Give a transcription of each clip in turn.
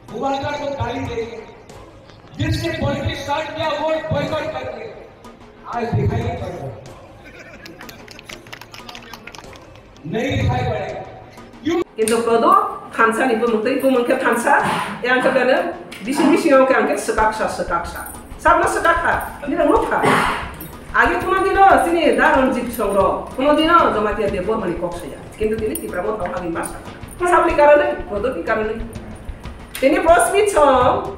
मुबारक को गाली देंगे, जिसने पॉलिटिक्स स्टार्ट किया वोट बॉयकॉट करके आज दिखाई नहीं पड़ रहा, नहीं दिखाई पड़ेगा। কিন্তু প্রদো থানসা নিবো মুতই বুমনকে থানসা এ আঙ্কে বেনে বিসি বিসি অঙ্কে আঙ্কে সকাকসা সাবনা সকাকা নিরা মুখা আগে কোনদিনও তিনি দারণজিৎ সংগ্র কোনদিনও জমাতিয়া দেব মানে কক্সয়া কিন্তু তিনি তীব্রমত অভাবী মাসা সাবলি কারণে প্রদোটি কারণে তিনি প্রস্মিত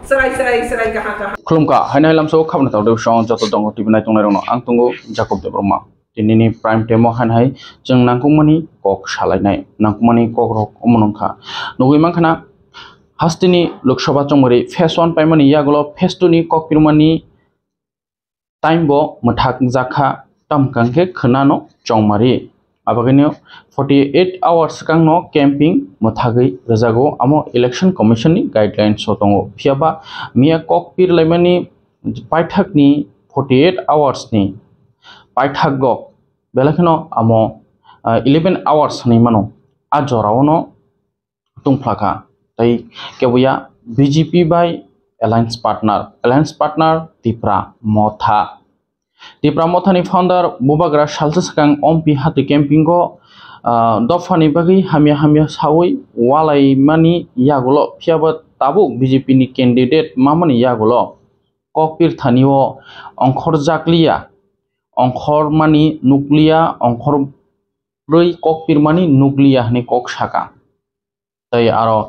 সেরাই কাহা খুলুমকা হাইনাই লামসো খাবনা তাও দেবসং যত দङ টিভি নাই তংনাই রনো आं तंगो जाकब देब्रमा दिनैनि प्राइम टाइमाव हायनाय जों नांगौमानि कक सालायनाय नांगौमानि कक रक अमनंखा नगै मानखाना हास्तिनि लोकसभा चंगरि फेस 1 पाइमानि यागलो फेस 2 नि कक पिरमानि टाइम बो मथाक जाखा तामकांके खनानो चंगमारि आबागैनो 48 आवर्स कांनो कैंपिंग मथागै रजागो आमो इलेक्शन कमिशन नि गाइडलाइन्स दङ फियाबा मिया कक पिरलायमानि पाइथाकनि 48 आवर्स नि पाइथाक ग बेलाखनो आमो 11 आवर्स नि मानो आजरावनो तुंफ्लाका तै केबुया बीजेपी बाय एलायंस पार्टनर तिप्रा मोथानि फाउंडर बुबाग्रा सालससकां ओमपी हाति कैंपिंगो दफानि बागै हामिया सावै वालायमानि यागुलो फियाबा ताबु बीजेपी नि कैंडिडेट मामानि यागुलो ककपिर थानिओ अंखर जाकलिया अंखर मानि नुक्लिया अंखर ब्रै ककपिर मानि नुक्लिया हनि कक साका तै आरो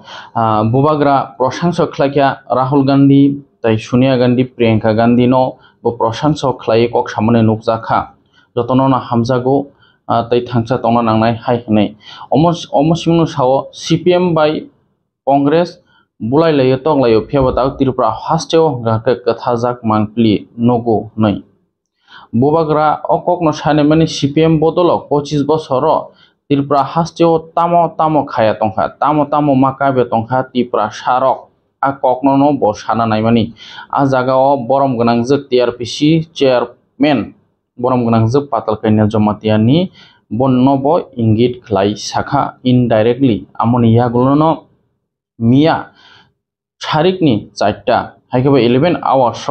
बुबाग्रा प्रशंसा खलाकिया राहुल गांधी तै सोनिया गांधी प्रियंका गांधी नो बो प्रशंसा खलाय कक सामने नुकजाखा जतनना हामजागो तै थांसा तंना नांनाय हाय हनै अमसिमनो साव सीपीएम बाय कांग्रेस बुलायलायो तंलायो फेबता त्रिपुरा हास्टेव गाके कथाजाक मांगप्लि नगो नै बुबाग्रा अकक न साने माने सीपीएम बदल 25 बछर त्रिपुरा हास्टेव तामो खाया तंखा तामो माकाबे तंखा त्रिपुरा सारक आ ककनो बो साना नायमानि आ जागाव बरम गनां जक टीआरपीसी चेयरमैन बरम गनां जक पाताल कन्या जमातियानि बन्नब इंगित खलाय साखा इनडाइरेक्टली आमनि यागुलनो मिया सारिकनि 4टा हायकेबा 11 आवर्स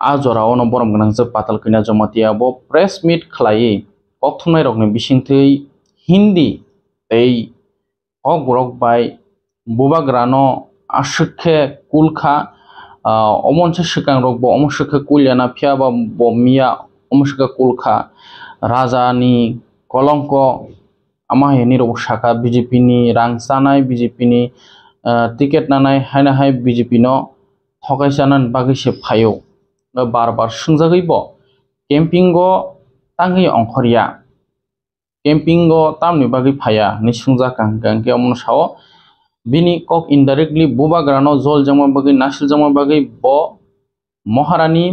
आजरावनो बरम गनां जक पाताल कन्या जमातिया बो प्रेस मीट खलाय कथुनाय रकनि बिसिंथै हिंदी तै अग्रक बाय बुबाग्रानो आशुखे कुलखा अमनसे सिकां रक बो अमसुखे कुलियाना फियाबा बमिया अमसुखे कुलखा राजानि कलंक आमाहेनि रक साका बीजेपी नि रांसानाय बीजेपी नि टिकेट नानाय हायनाहाय बीजेपी नो थगायसानान बागैसे फायो बार सुंजागैबो कैंपिंगो तांगै अंखरिया कैंपिंगो तामनि बागै फाया नि सुंजाकां गांके अमन साव बिनि कक इनडाइरेक्टली बुबाग्रानो जल जमा बागै नासिल जमा बागै ब महारानी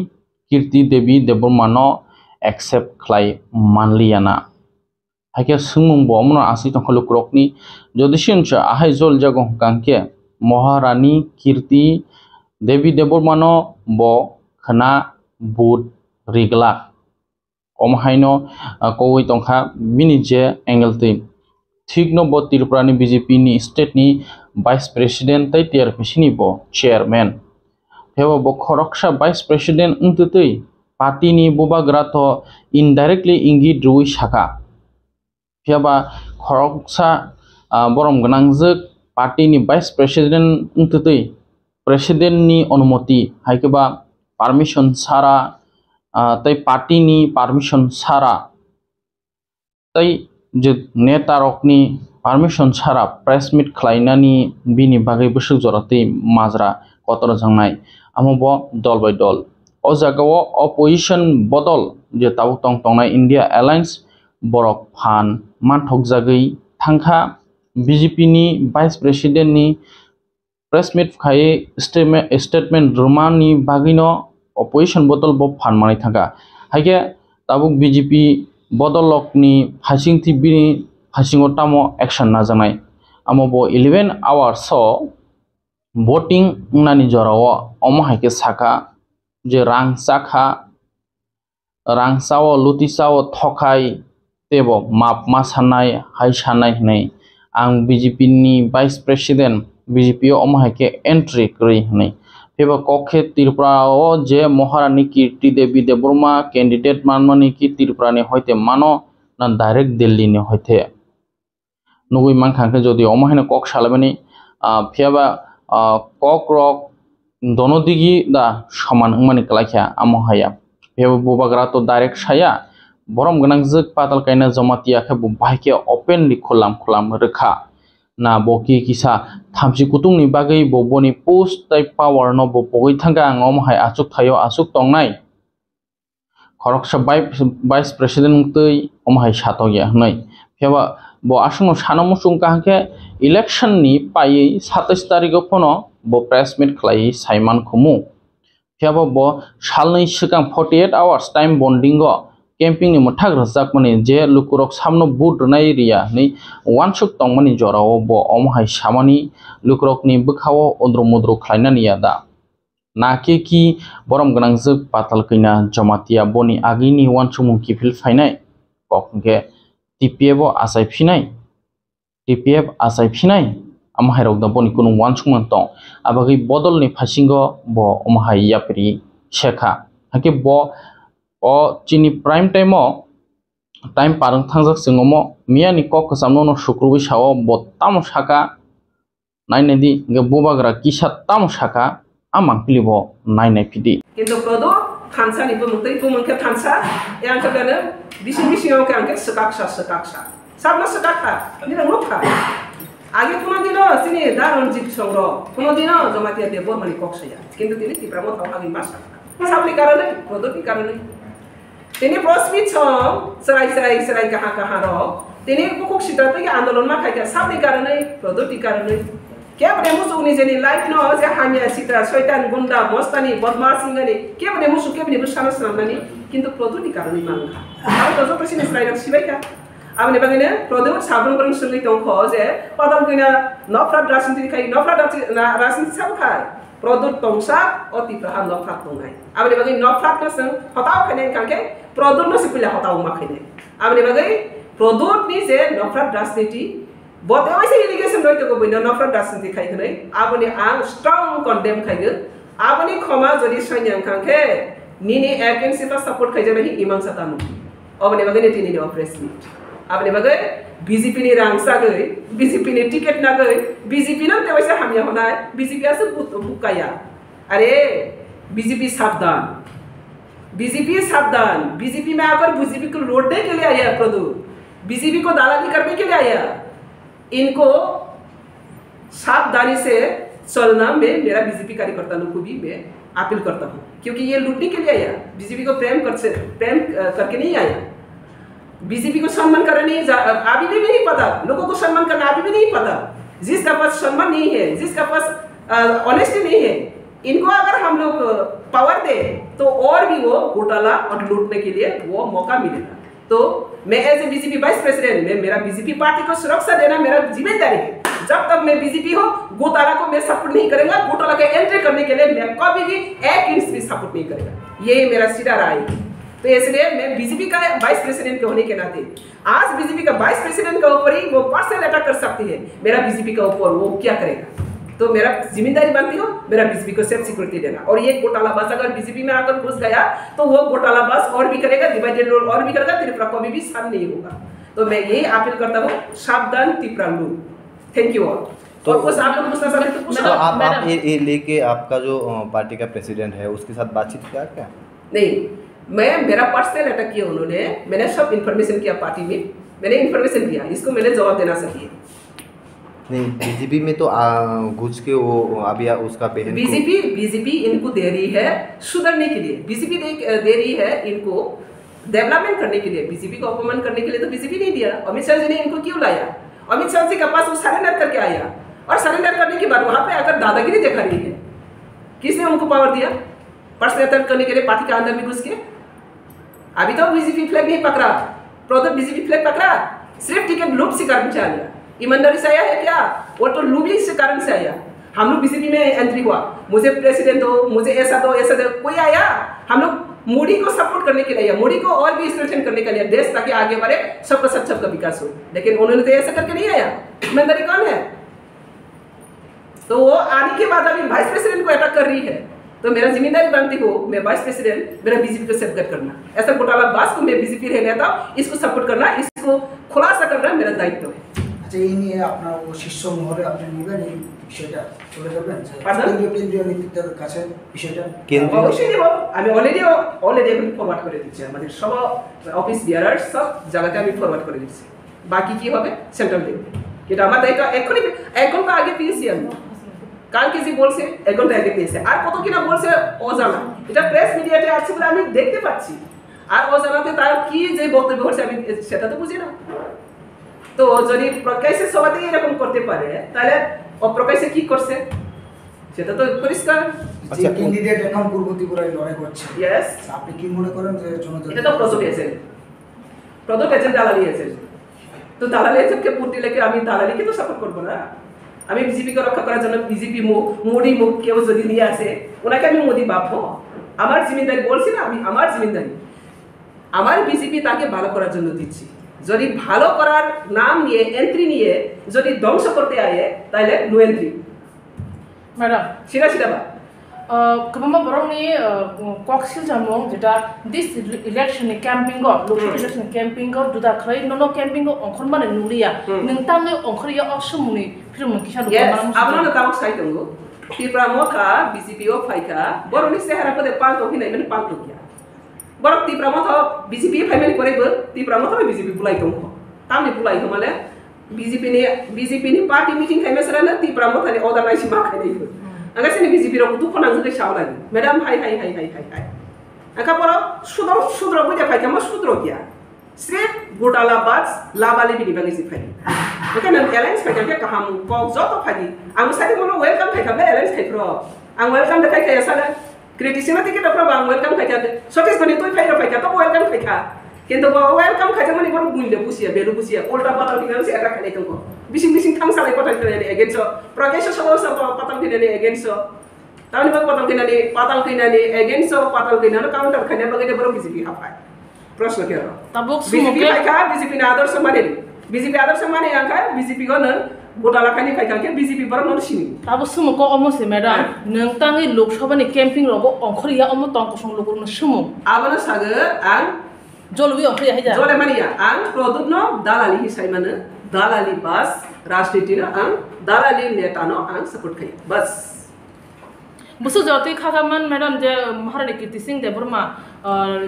कीर्ति देवी देबरमानो एक्सेप्ट खलाय मानलियाना हायके सुंमुंबो अमन आसि तंखलो क्रकनि जदिसिनचा आहाय जल जागो गांके महारानी कीर्ति देवी देबरमानो ब खना बुट रिगला अमहायनो कवै तंखा बिनि जे एंगल तै ठीक न बो त्रिपुरानि बीजेपी नि स्टेट नि वाइस प्रेसिडेंट तै टीआरपीसी नि बो चेयरमैन हेबो बो खरकसा वाइस प्रेसिडेंट उंतै पार्टी नि बुबाग्रा तो इनडाइरेक्टली इंगित रुई साका हेबा खरकसा बरम गनांजक पार्टी नि वाइस प्रेसिडेंट उंतै प्रेसिडेंट नि अनुमति हायकेबा परमिशन सारा तै पार्टी नि परमिशन सारा तै जे नेता रकनि परमिशन सारा प्रेस मीट खलायनानि बिनि बागै बसुक जरातै माजरा कतर जांनाय आमबो दल बाय दल अ जागाव अपोजिशन बदल जे ताउ तंनाय इंडिया एलायंस बरक फान मानथक जागै थांखा बीजेपी नि वाइस प्रेसिडेंट नि प्रेस मीट खायै स्टेटमेंट रुमानि बागैनो अपोजिशन बदल बो फान मानै थांखा हायके ताबुक बीजेपी बदलकनि फासिंथि बिनि फासिंगो तामो एक्शन नाजानाय आमबो 11 hours voting nani jorao omo haike saka je rangsao lutisao thokai tebo map ma sanai hai sanai nei ang BJP ni vice president BJP अमहाय के एंट्री करी हनै फेबा कखे त्रिपुरा ओ जे महारानी कीर्ति देवी देबबर्मा कैंडिडेट मानमानी की त्रिपुरा ने होते मानो ना डायरेक्ट दिल्ली ने होते नुगुई मानखांखे जदि अमहायनो कक सालाबनी फेबा कक रक दोनों दिगी दा समान हमानी कलाख्या अमहाया फेबा बुबाग्रा तो डायरेक्ट साया बरम गनां जग पाताल कायना जमातिया के बाइके ओपनली खुलाम रोखा ना बोकी किसा थामसी कुतुंगनि बागै बबोनि पोस्ट टाइप पावर न बपगै थांगा अमहाय आसुक थायो आसुक तंगनाय खरकसा वाइस प्रेसिडेंट तै अमहाय सातगया हनै फेबा बो आसुनो सानमुसुं काहके इलेक्शन नि पायै 27 तारिख फनो बो प्रेस मीट खलाई साइमान खुमु फेबा बो सालनै सिगां 48 आवर्स टाइम बन्डिंग कैंपिंग नि मथाग रजाक माने जे लुकुरक सामनो बुट रनाय एरिया नि वानसुक तंगमानि जराव बो अमहाय सामानि लुकुरक नि बखाव अद्र मद्र खलायनानि यादा नाके की बरम गनां जग पाताल कैना जमातिया बनि आगिनि वानसुमु किफिल फायनाय कखके टीपीएफ आसायफिनाय अमहाय रक दा बनि कुनु वानसुमन तं आबागै बदल नि फासिंग बो अमहाय यापरि शेखा हाके बो ओ चीनी प्राइम टाइम पारं थांजाक जोंगमो मियानि कक सामनो शुक्रबि साव बत्ताम साका नायनायदि बुबाग्रा किसा ताम साका आमांपिलिबो नायनाय फिदि किन्तु प्रदो खानसा नि बुमुतै बुमुनखे खानसा यां कबेनो बिसिङाव के आंके सकाक्षा साबना सकाखा निरा नखा आगे कोनो दिनो सिनि दारनजित संग्र कोनो दिनो जमातिया देबो मानि कक्सया किन्तु तिनि तिप्रामो थावहागि मासा साबनि कारणे प्रदोनि कारणे तिनी प्रश्मित सराय कहाँ रो तिनी कुकुक सिद्धार्थ के आंदोलन में खाई साबनि कारणे प्रदोनि कारणे क्या बने मुसुकनी जेनी लाइफ न जे हामिया सित्रा शैतान गुंडा मस्तानी बदमाशिंगनी क्या बने मुसुक के बने बुसाना सनामनानी किंतु प्रदोनि कारणे मांगा आरो तजो प्रसिन स्लाइडर सिबायका आमने बागैनो प्रदो साबन गरं सलै दंखो जे पदम गैना नफ्राद राजनीति खाई नफ्राद राजनीति सब खाय प्रदोत तंसा अति प्रहार नफ्राद तंगाय आमने बागै नफ्राद का संग हताव खने काके प्रदोत न सिपिला हताव माखैने आमने बागै प्रदोत नि जे नफ्राद राजनीति बते वैसे इलिगेशन रहितो को बिना नफ्राद राजनीति खाइखनै आबनि आं स्ट्रंग कन्डेम खाइगो आबनि खमा जदि सैन्यां काके निनि एजेंसी का सपोर्ट खाइजे नहीं इमां सातानु अबनि बागै निनि ऑपरेशन आबनि बागै बीजेपी नि रांसा गई बीजेपी नि टिकट ना गई बीजेपी न तेवैसे हामिया होनाय बीजेपी आसे बुकाया अरे बीजेपी सावधान बीजेपी में आकर बीजेपी को लौटने के लिए आया प्रदू बीजेपी को दालाली करने के लिए आया इनको सावधानी से चलना मैं मेरा बीजेपी कार्यकर्ताओं को भी मैं अपील करता हूँ क्योंकि ये लूटने के लिए आया बीजेपी को प्रेम करके नहीं आया बीजेपी को सम्मान करना नहीं अभी भी नहीं पता लोगों को सम्मान करना अभी भी नहीं पता जिसका पास सम्मान नहीं है जिसका पास ऑनेस्टी नहीं है इनको अगर हम लोग पावर दे तो और भी वो घोटाला और लूटने के लिए वो मौका मिलेगा तो मैं as a BJP vice president में मेरा बीजेपी पार्टी को सुरक्षा देना मेरा जिम्मेदारी है जब तक मैं बीजेपी हो घोटाला को मैं सपोर्ट नहीं करेगा घोटाला के एंट्री करने के लिए मैं कभी भी 1 इंच भी सपोर्ट नहीं करेगा ये मेरा सीधा राय है तो इसलिए मैं बीजेपी का वाइस प्रेसिडेंट के होने के नाते आज बीजेपी का वाइस प्रेसिडेंट के ऊपर ही वो पर्सनल अटैक कर सकती है मेरा बीजेपी का ऊपर वो क्या करेगा तो मेरा जिम्मेदारी बनती हो मेरा बीजेपी को सेफ सिक्योरिटी देना और ये घोटालाबाज अगर बीजेपी में आकर घुस गया तो वो घोटालाबाज और भी करेगा डिवाइडेड रोल और भी करेगा त्रिपुरा को भी शांत नहीं होगा तो मैं यही अपील करता हूँ सावधान त्रिपुरा लोग थैंक यू ऑल तो कुछ आप लोग पूछना चाहते तो पूछो आप ये लेके आपका जो पार्टी का प्रेसिडेंट है उसके साथ बातचीत किया क्या नहीं मैं मेरा पर्सनल अटैक किया उन्होंने मैंने सब इन्फॉर्मेशन किया पार्टी में मैंने इन्फॉर्मेशन दिया इसको मैंने जवाब देना चाहिए नहीं बीजेपी में तो घुस के वो अभी उसका बहन बीजेपी इनको दे रही है सुधरने के लिए बीजेपी दे रही है इनको डेवलपमेंट करने के लिए बीजेपी को अपमान करने के लिए तो बीजेपी नहीं दिया अमित शाह जी ने इनको क्यों लाया अमित शाह जी के पास वो सरेंडर करके आया और सरेंडर करने के बाद वहां पे आकर दादागिरी दिखा रही है किसने उनको पावर दिया पर्सनल अटैक करने के लिए पार्टी के अंदर में घुस के अभी तो बीजेपी फ्लैग नहीं पकड़ा प्रोडक्ट बीजेपी फ्लैग पकड़ा सिर्फ टिकट लूट से कारण से आया ईमानदारी से आया है क्या वो तो लूबिंग से कारण से आया हम लोग बीजेपी में एंट्री हुआ मुझे प्रेसिडेंट दो मुझे ऐसा दो कोई आया हम लोग मोदी को सपोर्ट करने के लिए मोदी को और भी स्ट्रेंथन करने के लिए देश ताकि आगे बढ़े सबका सबका विकास हो लेकिन उन्होंने तो ऐसा करके नहीं आया ईमानदारी कौन है तो वो आने के बाद अभी वाइस प्रेसिडेंट को अटैक कर रही है, तो मेरा जिम्मेदारी बनती हो मैं वाइस प्रेसिडेंट मेरा बीजेपी को सेफगार्ड करना, ऐसा घोटालाबाज को मैं बीजेपी रहने आता हूँ, इसको सपोर्ट करना, इसको खुलासा करना मेरा दायित्व है। আচ্ছা, এই নিয়ে আপনার ও শীর্ষ মহলে আপনি নেবেন এই বিষয়টা চলে যাবেন Pardon? কেন্দ্রীয় নেতৃত্বের কাছে বিষয়টা? কেন্দ্রীয় অবশ্যই দেব, আমি অলরেডি এখন ফরওয়ার্ড করে দিচ্ছি, আমাদের সব অফিস বিয়ারার সব জায়গাতে আমি ফরওয়ার্ড করে দিচ্ছি। বাকি কি হবে সেন্ট্রাল দেখবে, এটা আমার দায়িত্ব। এখনই 1 ঘন্টা আগে পেয়েছি আমি, কালকে যে বলছে 1 ঘন্টা আগে পেয়েছে, আর কত কিনা বলছে অজানা, এটা প্রেস মিডিয়াতে আছে বলে আমি দেখতে পাচ্ছি, আর অজানাতে তার কি যে বক্তব্য হচ্ছে আমি সেটা তো বুঝি না। তো যদি প্রকাশ্যে সবাই এরকম করতে পারে তাহলে অপ্রকাশ্যে কি করছে সেটা তো পরিষ্কার। যে ক্যান্ডিডেট এখন পূর্ব ত্রিপুরায় লড়াই করছে, ইয়েস, আপনি কি মনে করেন যে এটা তো প্রদত্ত এজেন্ট দালালি এজেন্ট, তো দালালি এজেন্টকে ভোট দিলে কি আমি দালালিকে তো সাপোর্ট করবো না? আমি বিজেপিকে রক্ষা করার জন্য বিজেপি মোদি মুখ কেউ যদি নিয়ে আসে ওনাকে আমি মোদি ভাববো? আমার জিম্মেদারি বলছি না, আমি আমার জিম্মেদারি আমার বিজেপি তাকে ভালো করার জন্য দিচ্ছি। যদি ভালো করার নাম নিয়ে এন্ট্রি নিয়ে যদি ধ্বংস করতে আয় তাহলে নো এন্ট্রি। ম্যাডাম সিধা সিধা বা गोबां बरंनि कक्सिल जामुं जेटा this election campaigning Lok Sabha election campaigning दुदा खै नो कैंपिंग अंखर माने नुरिया नोंतांनि अंखरिया असमुनि फिल्म किसा yes abana tamu sai tunggu Tipra moka BJP o faika boroni sehara pade palto hinai men palto kya borok Tipra motho BJP family kore bo Tipra motho BJP bulai tunggu tamni bulai to male BJP ni party meeting khai mesara na Tipra motho ni organize ma khai nei Angka sini BJP ro kutu konang jode shaw lagi madam hai angka poro sudro boja faika ma sudro kya सिर्फ घोटालाबाज लाबाले बिनि बागै सिफायि okay नों alliance फायखांखे गाहाम पक जत फायि आं साथि मनो welcome फायखाबले alliance फायफ्र आं वेलकाम देखाय खाया साले क्रिटिसिना टिकेट फ्र आं वेलकाम फायखा सतीश गनि तय फायरा फायखा तो वेलकाम फायखा किन्तु वेलकाम खायजा माने बर बुइले बुसिया बेलु बुसिया उल्टा पाताल किनारे से एटा खाले तंको बिसिं थां साले पाताल किनारे एगेन्स्ट प्रकेश सबसा पाताल किनारे एगेन्स्ट तानि बग पाताल किनारे एगेन्स्ट पाताल किनारे काउंटर खाने बगै बर बीजेपी हाफाय प्रश्न के tabuk BJP sumoke faika BJP na आदर्श माने BJP आदर्श माने angka BJP ko na घोटाला खानि फायखा के BJP बर non sini tabuk sumoko omose madam नोंतांनि Lok Sabha नि कैंपिंग रगो अंखरिया अमो तंको सं लोगो न सुमो abana saga ang जलबि अंखरिया हैजा jole mania ang produk no dalali hisai mane dalali bas rajniti no ang dalali neta no ang support khai bas बुसु जति खाखामान madam जे महारानी कीर्ति Singh Debbarma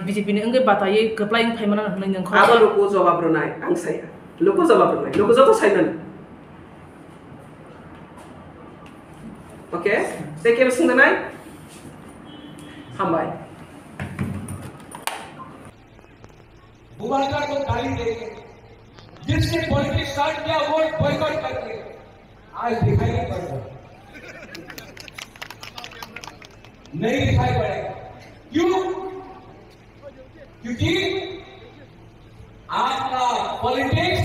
BJP नि अंगे बातायै गप्लाइं फाइमाना होननाय नों aba loko jawab ronai ang saya loko jawab ronai loko joto sainan okay take care sungdanai hambai बुबाकर को गाली देके जिसने पॉलिटिक्स स्टार्ट किया वोट बॉयकॉट करके आज दिखाई नहीं पड़ रहा नहीं दिखाई पड़ेगा क्यों क्योंकि आपका पॉलिटिक्स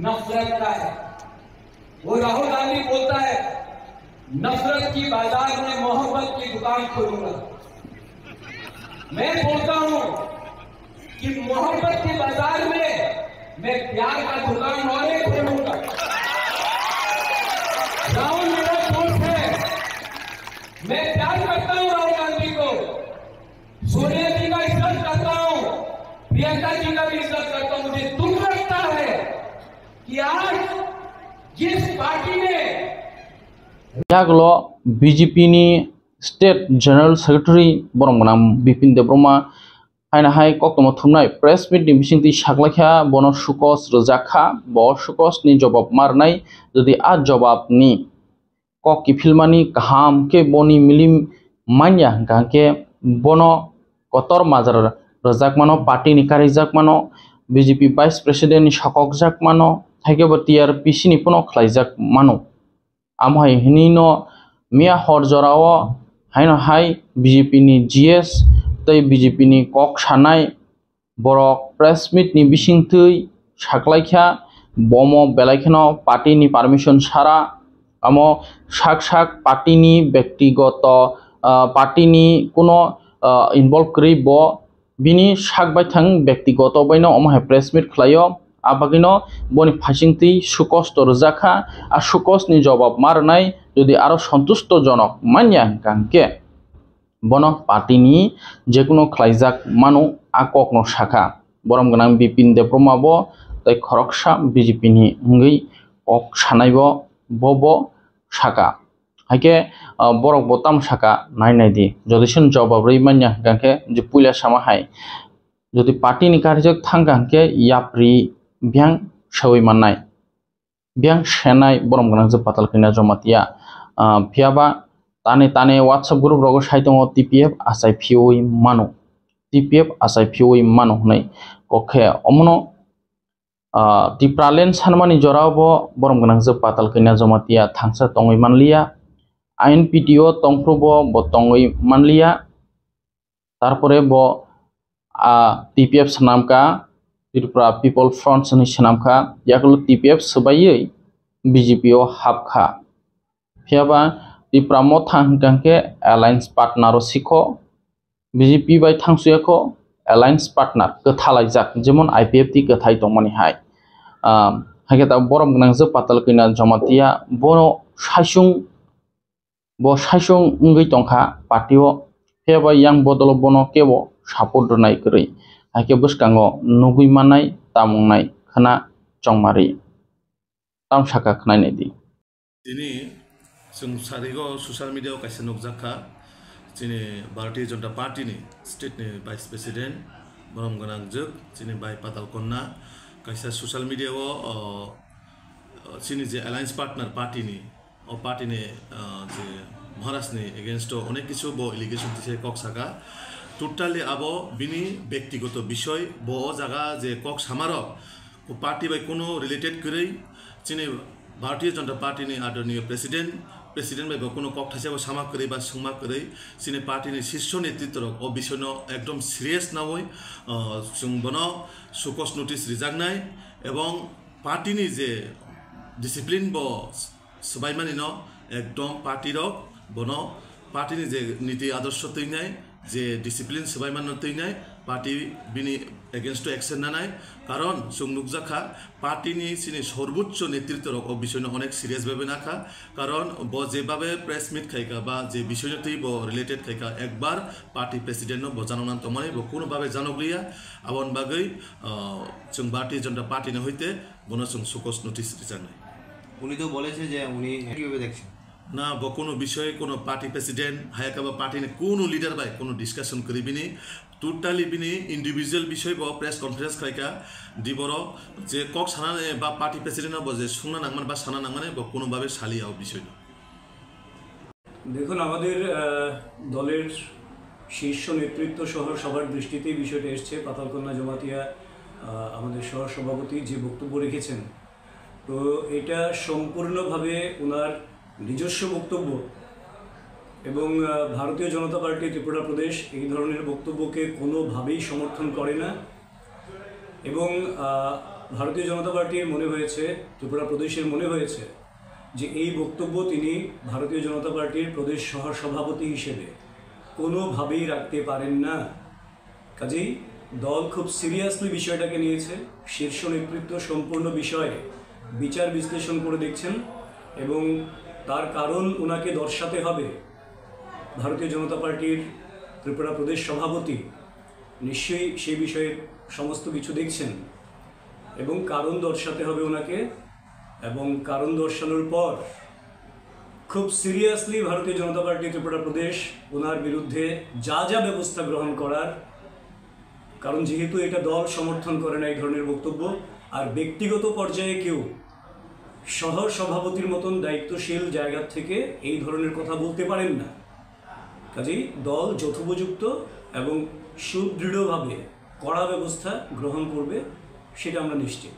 नफरत का है वो राहुल गांधी बोलता है नफरत की बाजार में मोहब्बत की दुकान खोलूंगा मैं बोलता हूं कि मोहब्बत के बाजार में मैं प्यार का दुकान और एक खोलूंगा राहुल मेरा दोस्त है मैं प्यार करता हूं राहुल गांधी को सोनिया जी का इज्जत करता हूं प्रियंका जी का भी इज्जत करता हूं मुझे दुख लगता है कि आज जिस पार्टी ने यागलो बीजेपी नि स्टेट जनरल सेक्रेटरी बरमनाम बिपिन देब्रमा हायना हाय कक्तम थुमनाय प्रेस मिट नि बिसिंति सागलाखा बन सुकस रजाखा ब सुकस नि जवाब मारनाय जदि आ जवाब नि ककि फिल्मानि गाहाम के बनि मिलिम मान्या गाके बनो कतर माजार रजाक मानो पार्टी नि कारिजाक मानो बीजेपी वाइस प्रेसिडेंट नि सकक जाक मानो थाइकेबो टीआरपीसी नि पुनो खलाइजाक मानो आमहाय हिनिनो मिया हर जराव हायनो हाय बीजेपी नि जीएस तै बीजेपी नि कक सानाय बरक प्रेस मिट नि बिसिंथै सागलाइखा बमो बेलाइखनो पार्टी नि परमिशन सारा आमो साक पार्टी नि व्यक्तिगत पार्टी नि कोनो इनवल्व करि ब बिनि सागबाय थां व्यक्तिगत बैनो अमहाय प्रेस मिट खलायो आबागिनो बनि फासिंथि सुकस्त रजाखा आ सुकसनि जवाब मारनाय যদি আরো সন্তুষ্টজনক মানিয়া গাंके বন পার্টিনি যে কোনো খ্লাইজাক মানু আককনো শাখা বরম গনাং বিপিন দেব্রমাবো তাই খরকসা বিজেপি नि हंगै কক সানাইব বব শাখা হাইকে বরক বতাম শাখা নাইনাই দি যদিসন জবাবरै মানিয়া गांके যে পুইলা সামা হাই যদি পার্টি नि কার্যক থাং गांके याप्रि ब्यां सवै माननाय ब्यां सेनाय बरम गनां जे पाताल खैना जमातिया फियाबा ताने ताने WhatsApp ग्रुप रगो साइतंग TPF आसाय फिउई मानु TPF आसाय फिउई मानु हनै कखे अमनो टिप्रालेन सानमानि जरावबो बरम गनां जे पाताल खैना जमातिया थांसा तंगै मानलिया INPTO तंफ्रोबो ब तंगै मानलिया तारपरे ब TPF सनामका त्रिपुरा पिपल फ्रंट नि सनामका याकल TPF सबायै BJP ओ हाबखा फियाबा त्रिपुरा म थां गांके अलायंस पार्टनार सिखो BJP बाय थांसुयाखो अलायंस पार्टनार कथालायजाक जेमन IPF ति कथाय दंमानि हाय हायकेता बरम गनां जे पाताल खैना जमातिया बनो साइसुं उंगै तंखा पार्टीओ फियाबा यां बदल बनो केबो सापर्ट दोनाय गरै हायके बसकांगो नुगै मानाय तामुंनाय खना चंमारि ताम शाखा खनायनाय दि दिनै जों सारिगो ससियेल मिडियायाव कायसे नुजाखा दिनै भारतीय जनता पार्टीनि स्टेटनि भाइस प्रेसिडेन्ट बरम गनां जोग दिनै बाय पाताल कन्ना कायसे ससियेल मिडियायाव दिनै जे एलायंस पार्टनार पार्टीनि ओ पार्टीनि जे महाराष्ट्रनि एगेन्स्ट अनेक किछु ब एलिगेशन दिसे কক सागा टोटाली आबो बिनि व्यक्तिगत विषय ब जागा जे কক सामारक पार्टी बाय कोनो रिलेटेड करै दिनै भारतीय जनता पार्टी आदरणीय प्रेसिडेंट बाय कोनो কক थासेबो सामा करै बा सोंमा करै दिनै पार्टी शीर्ष नेतृत्व अ विषय एकदम सीरियस नावै जों बनो सुकस नोटिस रिजागनाय एवं पार्टी जे डिसिप्लिन ब सबायमानि न एकदम पार्टी रक बनो पार्टी जे नीति आदर्श तैनाय जे डिसिप्लिन सबायमान तैनाय पार्टी बिनि एगेन्स्ट एक्शन नानाय कारण जों नुजाखा पार्टी नि सिनि सर्वोच्च नेतृत्व रक विषय अनेक सीरियस भावे नाखा कारण ब जेबाबे प्रेस मीट खाइका बा जे विषय तै ब रिलेटेड खाइका एकबार पार्टी प्रेसिडेंट न बजानान तमाने ब कोनो भावे जानगलिया आबन बागै जों भारतीय जनता पार्टी न हইতে बनो जों सुकस नोटिस रिजानाय উনি তো বলেছে যে উনি কিভাবে দেখছেন ना ब कोनो विषय कोनो पार्टी प्रेसिडेंट हायाका बा पार्टी ने कोनो लीडर बाय कोनो डिस्कशन करिबिनी टोटाली बिनी इंडिविजुअल विषय ब प्रेस कॉन्फ्रेंस खाइका दिबरो जे কক सानाने बा पार्टी प्रेसिडेंट ब जे सुंना नांगमान बा साना नांगमाने ब कोनो भावे सालियाव विषय দেখুন আমাদের দলের শীর্ষ নেতৃত্ব সহ সবার দৃষ্টিতে বিষয়টা এসেছে পাতালকন্যা জমাতিয়া আমাদের সহ সভাপতি যে বক্তব্য রেখেছেন তো এটা সম্পূর্ণভাবে ওনার নিজস্ব বক্তব্য এবং ভারতীয় জনতা পার্টি ত্রিপুরা প্রদেশ এই ধরনের বক্তব্যকে কোনোভাবেই সমর্থন করে না এবং ভারতীয় জনতা পার্টির মনে হয়েছে ত্রিপুরা প্রদেশের মনে হয়েছে যে এই বক্তব্য তিনি ভারতীয় জনতা পার্টির প্রদেশ সহ সভাপতি হিসেবে কোনোভাবেই রাখতে পারেন না কাজেই দল খুব সিরিয়াসলি বিষয়টাকে নিয়েছে শীর্ষ নেতৃত্ব সম্পূর্ণ বিষয়ে বিচার বিশ্লেষণ করে দেখছেন এবং তার কারণ ওনাকে দর্শাতে হবে ভারতীয় জনতা পার্টির ত্রিপুরা প্রদেশ সভাপতি নিশ্চয়ই সেই বিষয়ে সমস্ত কিছু দেখছেন এবং কারণ দর্শাতে হবে ওনাকে এবং কারণ দর্শানোর পর খুব সিরিয়াসলি ভারতীয় জনতা পার্টি ত্রিপুরা প্রদেশ ওনার বিরুদ্ধে যা যা ব্যবস্থা গ্রহণ করার কারণ যেহেতু এটা দল সমর্থন করে না এই ধরনের বক্তব্য আর ব্যক্তিগত পর্যায়ে কেউ সহ সভাপতির মতন দায়িত্বশীল জায়গা থেকে এই ধরনের কথা বলতে পারেন না কাজেই দল যথোপযুক্ত এবং সুদৃঢ়ভাবে কড়া ব্যবস্থা গ্রহণ করবে সেটা আমরা নিশ্চিত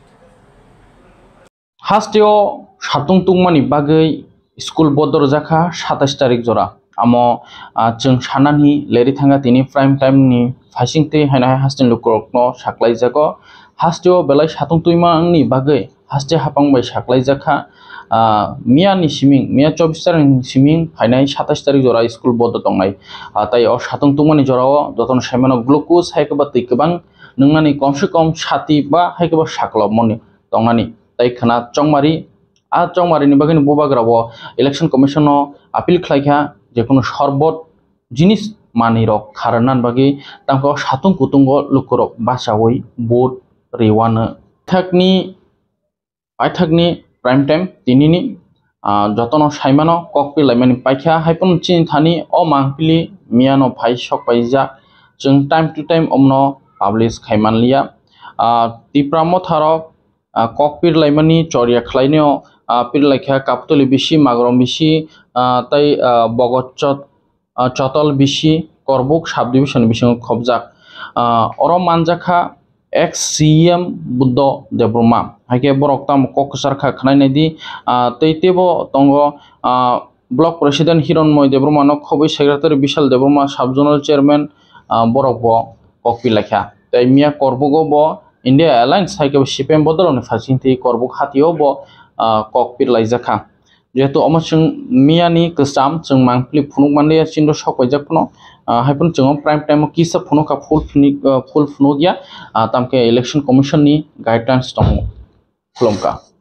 हास्टेओ सातुं तुंगमानि बागै स्कुल बदर जाखा 27 तारिख जरा आमो जों सानानि लेरि थांगा तिनि प्राइम टाइम नि फाइसिंते हायनाय हास्टेन लुकरकनो साख्लाय जागो हास्टेओ बेलाय सातुं तुंगमानि बागै हास्टे हापांबाय साख्लाय जाखा मिया नि सिमिं मिया 24 तारिख सिमिं फायनाय 27 तारिख जरा स्कुल बदर दंनाय ताइ अ सातुं तुंगमानि जराव जतन सायमानो ग्लुकोज हायकबा तैकबां नोंनानि कमसे कम साथि बा हायकबा साख्लाव मनि दंनानि ताइ खना चंमारि চংমারি ni bagini bubagra bo election commission no appeal khlaikha je kono sorbot jinis mani rok kharanan bagi tamko satung kutungo lukurok basawoi vote rewana thakni prime time tinini jotono saimano kokpil laimani paikha haipon chin thani o mangpili miano phai sok paija jeng time to time omno publish khaimanlia tipramo tharo kokpil laimani choria khlaineo pil laikha kaptoli bishi magrom bishi tai bogotchot chotol bishi korbuk sub division bishi khobjak oro manjakha ex CM Buddha Debroma haike borok tam kokosar kha khnai nedi teitebo tongo block president Hironmoy Debroma no khoboi secretary Bishal Debroma sub zonal chairman borok bo kokpi lekha tai mia korbugo bo India Alliance haike CPM bodolone fasinti korbuk hatio bo kokpir laijakha jehetu omachung miani kesam chung mangpli phunuk mande chindo sokojak phono haipun chung prime time kisa phunoka full phunogya tamke election commission ni guidelines tong khulomka